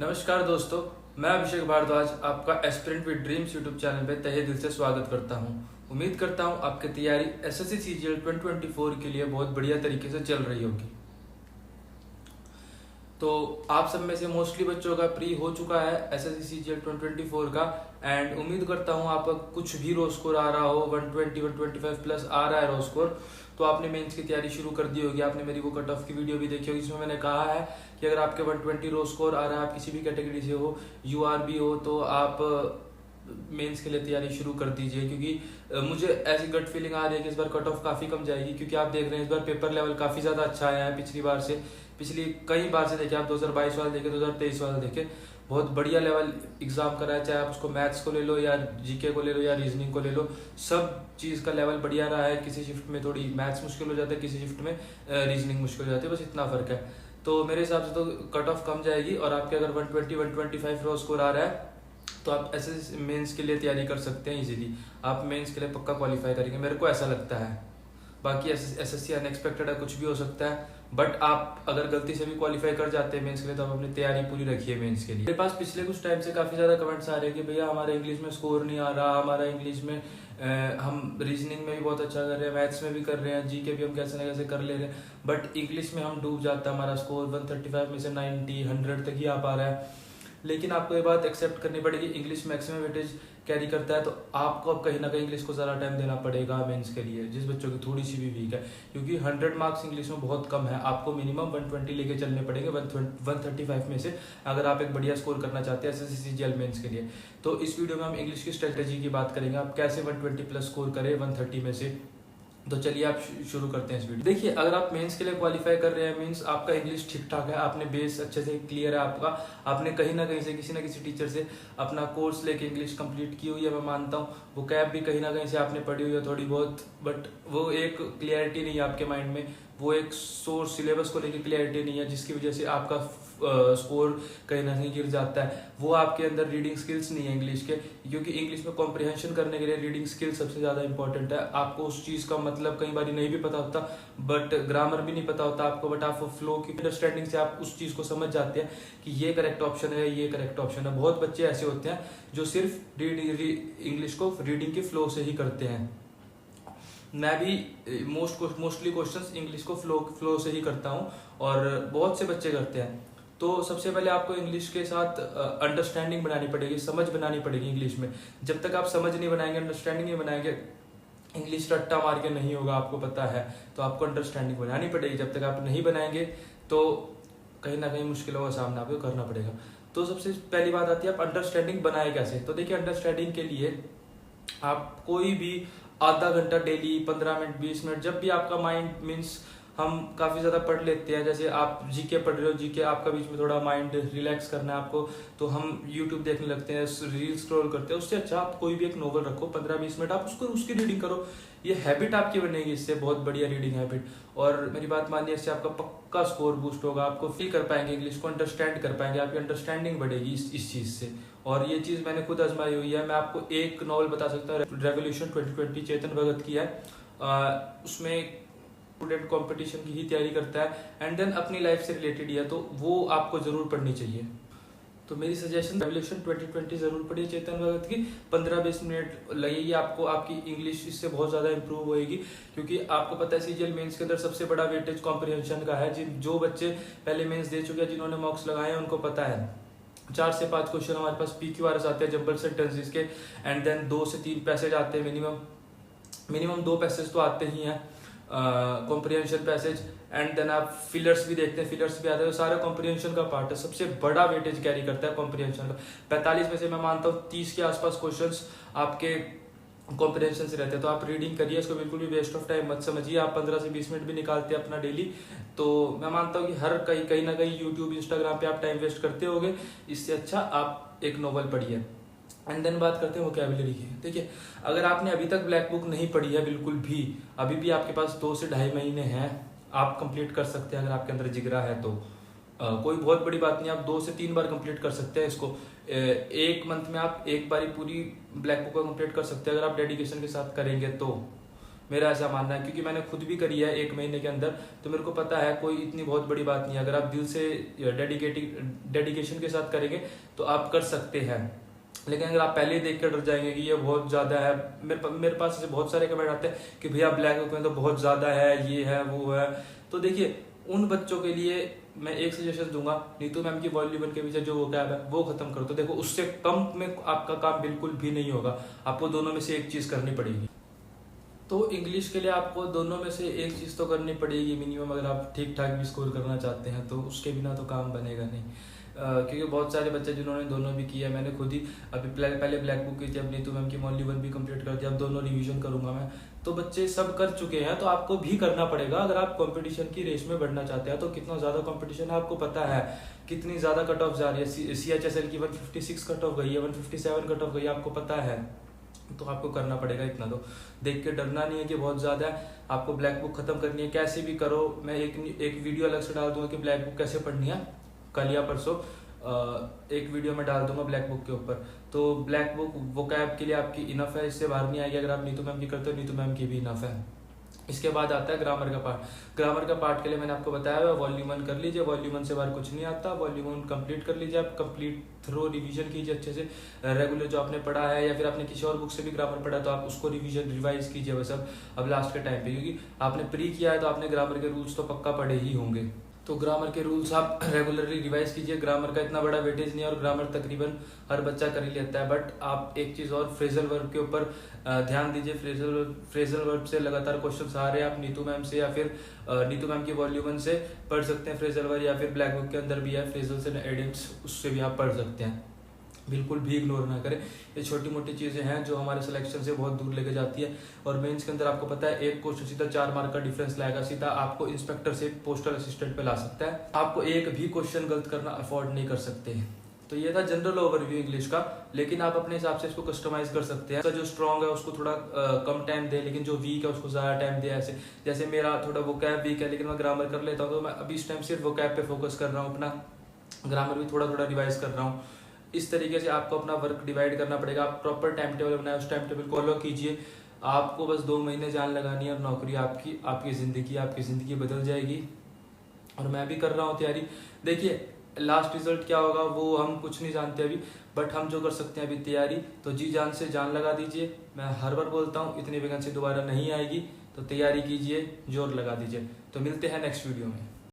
नमस्कार दोस्तों, मैं अभिषेक भारद्वाज आपका aspirant with dreams YouTube channel पे तहे दिल से स्वागत करता हूं। उम्मीद करता हूं आपकी तैयारी एसएससी सीजीएल 2024 के लिए बहुत बढ़िया तरीके से चल रही होगी। तो आप सब में से मोस्टली बच्चों का प्री हो चुका है एसएससी सीजीएल 2024 का, एंड उम्मीद करता हूं आपका कुछ भी रो स्कोर आ रहा हो, 120 125 प्लस आ रहा है रो स्कोर, तो आपने मेंस की तैयारी शुरू कर दी होगी। आपने मेरी वो कट ऑफ की वीडियो भी देखी होगी, जिसमें मैंने कहा है कि अगर आपके 120 रो स्कोर आ रहा है, आप किसी भी कैटेगरी से हो, यूआरबी हो, तो आप मेंस के लिए तैयारी शुरू कर दीजिए। क्योंकि मुझे ऐसी गट फीलिंग आ रही है कि इस बार कट ऑफ काफी कम जाएगी, क्योंकि आप देख रहे हैं इस बार पेपर लेवल काफी ज्यादा अच्छा आया है पिछली बार से। पिछली कई बार से देखे आप, 2022 वाले देखे, 2023 वाले देखे, बहुत बढ़िया लेवल एग्जाम करा है। चाहे आप उसको मैथ्स को ले लो या जीके को ले लो या रीजनिंग को ले लो, सब चीज का लेवल बढ़िया रहा है। किसी शिफ्ट में थोड़ी मैथ्स मुश्किल हो जाता है, किसी शिफ्ट में रीजनिंग मुश्किल हो जाती है, बस इतना फर्क है। तो मेरे हिसाब से तो कट ऑफ कम जाएगी, और आपके अगर 120 125 रो स्कोर आ रहा है तो आप ऐसे मेंस के लिए तैयारी कर सकते हैं इजीली। आप मेंस के लिए पक्का क्वालिफाई करेंगे, मेरे को ऐसा लगता है। बाकी एसएससी अनएक्सपेक्टेड है, कुछ भी हो सकता है, बट आप अगर गलती से भी क्वालिफाई कर जाते हैं मेंस के लिए तो आप अपनी तैयारी पूरी रखिए मेंस के लिए। मेरे पास पिछले कुछ टाइम से काफी ज्यादा कमेंट्स आ रहे हैं कि भैया हमारा इंग्लिश में स्कोर नहीं आ रहा, हमारा इंग्लिश में हम रीजनिंग में भी बहुत अच्छा कर रहे हैं, मैथ्स में भी कर रहे हैं, जीके भी हम कैसे ना कैसे कर ले रहे हैं, बट इंग्लिश में हम डूब जाता है। हमारा स्कोर 135 में से 90 100 तक ही आ पा रहा है। लेकिन आपको ये बात एक्सेप्ट करनी पड़ेगी, इंग्लिश मैक्सिमम वेटेज कैरी करता है, तो आपको अब कहीं ना कहीं इंग्लिश को ज़्यादा टाइम देना पड़ेगा मेंस के लिए, जिस बच्चों की थोड़ी सी भी वीक है। क्योंकि 100 मार्क्स इंग्लिश में बहुत कम है, आपको मिनिमम 120 लेके चलने पड़ेंगे 135 में से, अगर आप एक बढ़िया स्कोर करना चाहते हैं एसएससी सीजीएल मेंस के लिए। तो इस वीडियो में हम इंग्लिश की स्ट्रेटेजी की बात करेंगे, आप कैसे 120 प्लस स्कोर करें 130 में से। तो चलिए आप शुरू करते हैं इस वीडियो। देखिए, अगर आप मेंस के लिए क्वालिफाई कर रहे हैं, मींस आपका इंग्लिश ठीक ठाक है, आपने बेस अच्छे से क्लियर है आपका, आपने कहीं ना कहीं से किसी ना किसी टीचर से अपना कोर्स लेके इंग्लिश कंप्लीट की हुई है, मैं मानता हूँ। वो कैब भी कहीं ना कहीं से आपने पढ़ी हुई है थोड़ी बहुत, बट वो एक क्लियरिटी नहीं है आपके माइंड में, वो एक सोर्स सिलेबस को लेके क्लियरिटी नहीं है, जिसकी वजह से आपका स्कोर कहीं ना कहीं गिर जाता है। वो आपके अंदर रीडिंग स्किल्स नहीं है इंग्लिश के, क्योंकि इंग्लिश में कॉम्प्रिहेंशन करने के लिए रीडिंग स्किल सबसे ज्यादा इंपॉर्टेंट है। आपको उस चीज का मतलब कई बार नहीं भी पता होता, बट ग्रामर भी नहीं पता होता आपको, बट आप फ्लो की अंडरस्टैंडिंग से आप उस चीज को समझ जाते हैं कि ये करेक्ट ऑप्शन है, ये करेक्ट ऑप्शन है। बहुत बच्चे ऐसे होते हैं जो सिर्फ इंग्लिश को रीडिंग के फ्लो से ही करते हैं। मैं भी मोस्टली क्वेश्चंस इंग्लिश को फ्लो से ही करता हूँ, और बहुत से बच्चे करते हैं। तो सबसे पहले आपको इंग्लिश के साथ अंडरस्टैंडिंग बनानी पड़ेगी, समझ बनानी पड़ेगी इंग्लिश में। जब तक आप समझ नहीं बनाएंगे, अंडरस्टैंडिंग नहीं बनाएंगे, इंग्लिश रट्टा मार के नहीं होगा, आपको पता है। तो आपको अंडरस्टैंडिंग बनानी पड़ेगी, जब तक आप नहीं बनाएंगे तो कहीं ना कहीं मुश्किलों का सामना आपको करना पड़ेगा। तो सबसे पहली बात आती है, आप अंडरस्टैंडिंग बनाए कैसे। तो देखिए, अंडरस्टैंडिंग के लिए आप कोई भी आधा घंटा डेली, 15 मिनट, 20 मिनट, जब भी आपका माइंड मीन्स हम काफी ज्यादा पढ़ लेते हैं, जैसे आप जीके पढ़ रहे हो, जीके आपका बीच में थोड़ा माइंड रिलैक्स करना है आपको, तो हम यूट्यूब देखने लगते हैं, रील स्क्रॉल करते हैं। उससे अच्छा आप कोई भी एक नोवेल रखो, 15-20 मिनट आप उसकी रीडिंग करो। ये हैबिट आपकी बनेगी, इससे बहुत बढ़िया रीडिंग हैबिट। और मेरी बात मानिए, इससे आपका पक्का स्कोर बूस्ट होगा, आपको फील कर पाएंगे, इंग्लिश को अंडरस्टैंड कर पाएंगे, आपकी अंडरस्टैंडिंग बढ़ेगी इस चीज से। और ये चीज मैंने खुद आजमाई हुई है। मैं आपको एक नॉवल बता सकता हूँ, रेवोल्यूशन 2020 चेतन भगत की है। उसमें स्टूडेंट कंपटीशन की ही तैयारी करता है, एंड देन अपनी लाइफ से रिलेटेड है, तो वो आपको जरूर पढ़नी चाहिए। तो मेरी सजेशन, रेवोल्यूशन 2020 जरूर पढ़िए चेतन भगत की, 15-20 मिनट लगेगी आपको, आपकी इंग्लिश इससे बहुत ज्यादा इंप्रूव होएगी। क्योंकि आपको पता है सीजीएल मेंस के अंदर सबसे बड़ा वेटेज कॉम्प्रिहेंशन का है। जो बच्चे पहले मेंस दे चुके हैं, जिन्होंने मॉक्स लगाए हैं, उनको पता है 4 से 5 क्वेश्चन हमारे पास PQRS आते हैं, जंबल सेंटेंसेस के, एंड देन 2 से 3 पैसेज आते हैं, मिनिमम 2 पैसेज तो आते ही हैं, कॉम्प्रिहेंशन पैसेज, एंड देन आप फिलर्स भी देखते हैं, फिलर्स भी आते हैं, सारा कॉम्प्रिहेंशन का पार्ट है। सबसे बड़ा वेटेज कैरी करता है कॉम्प्रिहेंशन का। 45 में से मैं मानता हूँ 30 के आसपास क्वेश्चंस आपके कॉम्प्रिहेंशन से रहते हैं। तो आप रीडिंग करिए, इसको बिल्कुल भी वेस्ट ऑफ टाइम मत समझिए। आप 15 से 20 मिनट भी निकालते हैं अपना डेली, तो मैं मानता हूँ कि हर कहीं ना कहीं यूट्यूब, इंस्टाग्राम पे आप टाइम वेस्ट करते होगे, इससे अच्छा आप एक नॉवल पढ़िए। एंड देन बात करते हैं वोकैबुलरी की। देखिए, अगर आपने अभी तक ब्लैक बुक नहीं पढ़ी है बिल्कुल भी, अभी भी आपके पास 2 से 2.5 महीने हैं, आप कंप्लीट कर सकते हैं। अगर आपके अंदर जिगरा है तो कोई बहुत बड़ी बात नहीं, आप 2 से 3 बार कंप्लीट कर सकते हैं इसको। एक मंथ में आप एक बारी पूरी ब्लैक बुक को कंप्लीट कर सकते हैं, अगर आप डेडिकेशन के साथ करेंगे तो। मेरा ऐसा मानना है, क्योंकि मैंने खुद भी करी है 1 महीने के अंदर, तो मेरे को पता है कोई इतनी बहुत बड़ी बात नहीं है। अगर आप दिल से डेडिकेशन के साथ करेंगे तो आप कर सकते हैं। लेकिन अगर आप पहले ही देख कर डर जाएंगे कि ये बहुत ज़्यादा है, मेरे पास ऐसे बहुत सारे कमेंट आते हैं कि भैया ब्लैक बुक में तो बहुत ज़्यादा है, ये है वो है। तो देखिए, उन बच्चों के लिए मैं एक सजेशन दूंगा, नीतू मैम की वॉल्यूम 1 के पीछे जो वोकैब है वो खत्म करो। तो देखो, उससे कम में आपका काम बिल्कुल भी नहीं होगा, आपको दोनों में से एक चीज़ करनी पड़ेगी। तो इंग्लिश के लिए आपको दोनों में से एक चीज़ तो करनी पड़ेगी मिनिमम, अगर आप ठीक ठाक भी स्कोर करना चाहते हैं तो उसके बिना तो काम बनेगा नहीं। क्योंकि बहुत सारे बच्चे जिन्होंने दोनों भी किया, मैंने खुद ही अभी पहले ब्लैक बुक की थी, अब नीतू मैम की वॉल्यूम 1 भी कंप्लीट कर दिया, अब दोनों रिवीजन करूंगा मैं। तो बच्चे सब कर चुके हैं, तो आपको भी करना पड़ेगा अगर आप कंपटीशन की रेस में बढ़ना चाहते हैं। तो कितना ज़्यादा कंपटीशन है आपको पता है, कितनी ज़्यादा कट ऑफ जा रही है। CHSL की 156 कट ऑफ गई है, 157 कट ऑफ गई है, आपको पता है। तो आपको करना पड़ेगा इतना, तो देख के डरना नहीं है कि बहुत ज़्यादा है। आपको ब्लैक बुक खत्म करनी है, कैसे भी करो। मैं एक वीडियो अलग से डाल दूंगा कि ब्लैक बुक कैसे पढ़नी है, कल या परसों एक वीडियो में डाल दूंगा ब्लैक बुक के ऊपर। तो ब्लैक बुक वोकैब के लिए आपकी इनफ है, इससे बाहर नहीं आएगी। अगर आप नीतू मैम की करते हो, नीतू मैम की भी इनफ है। इसके बाद आता है ग्रामर का पार्ट। ग्रामर का पार्ट के लिए मैंने आपको बताया है वॉल्यूम 1 कर लीजिए, वॉल्यूम 1 से बाहर कुछ नहीं आता, वॉल्यूम 1 कंप्लीट कर लीजिए। आप कंप्लीट थ्रो रिवीजन कीजिए अच्छे से, रेगुलर जो आपने पढ़ा है, या फिर आपने किसी और बुक से भी ग्रामर पढ़ा तो आप उसको रिवाइज कीजिए बस अब लास्ट के टाइम पे, क्योंकि आपने प्री किया है तो आपने ग्रामर के रूल्स तो पक्का पढ़े ही होंगे। तो ग्रामर के रूल्स आप रेगुलरली रिवाइज कीजिए। ग्रामर का इतना बड़ा वेटेज नहीं है और ग्रामर तकरीबन हर बच्चा कर ही लेता है। बट आप एक चीज़ और, फ्रेजल वर्ब के ऊपर ध्यान दीजिए। फ्रेजल वर्ब से लगातार क्वेश्चन आ रहे हैं, आप नीतू मैम से या फिर नीतू मैम की वॉल्यूम 1 से पढ़ सकते हैं फ्रेजल वर्ब, या फिर ब्लैक बुक के अंदर भी है फ्रेजल्स एंड एडियम्स, उससे भी आप पढ़ सकते हैं। बिल्कुल भी इग्नोर ना करें, ये छोटी मोटी चीज़ें हैं जो हमारे सिलेक्शन से बहुत दूर लेके जाती है। और मेंस के अंदर आपको पता है एक क्वेश्चन सीधा 4 मार्क का डिफरेंस लाएगा, सीधा आपको इंस्पेक्टर से पोस्टल असिस्टेंट पे ला सकता है। आपको एक भी क्वेश्चन गलत करना अफोर्ड नहीं कर सकते। तो ये था जनरल ओवरव्यू इंग्लिश का, लेकिन आप अपने हिसाब से इसको कस्टमाइज कर सकते हैं। जो स्ट्रॉन्ग है उसको थोड़ा कम टाइम दे, लेकिन जो वीक है उसको ज़्यादा टाइम दे। ऐसे जैसे मेरा थोड़ा वोकैब वीक है लेकिन मैं ग्रामर कर लेता हूँ, तो मैं अभी इस टाइम सिर्फ वोकैब पे फोकस कर रहा हूँ, अपना ग्रामर भी थोड़ा थोड़ा रिवाइज कर रहा हूँ। इस तरीके से आपको अपना वर्क डिवाइड करना पड़ेगा। आप प्रॉपर टाइम टेबल बनाए, उस टाइम टेबल को फॉलो कीजिए। आपको बस 2 महीने जान लगानी है और नौकरी आपकी ज़िंदगी बदल जाएगी। और मैं भी कर रहा हूँ तैयारी। देखिए, लास्ट रिजल्ट क्या होगा वो हम कुछ नहीं जानते अभी, बट हम जो कर सकते हैं अभी तैयारी, तो जी जान से जान लगा दीजिए। मैं हर बार बोलता हूँ, इतनी वैकेंसी दोबारा नहीं आएगी, तो तैयारी कीजिए, जोर लगा दीजिए। तो मिलते हैं नेक्स्ट वीडियो में।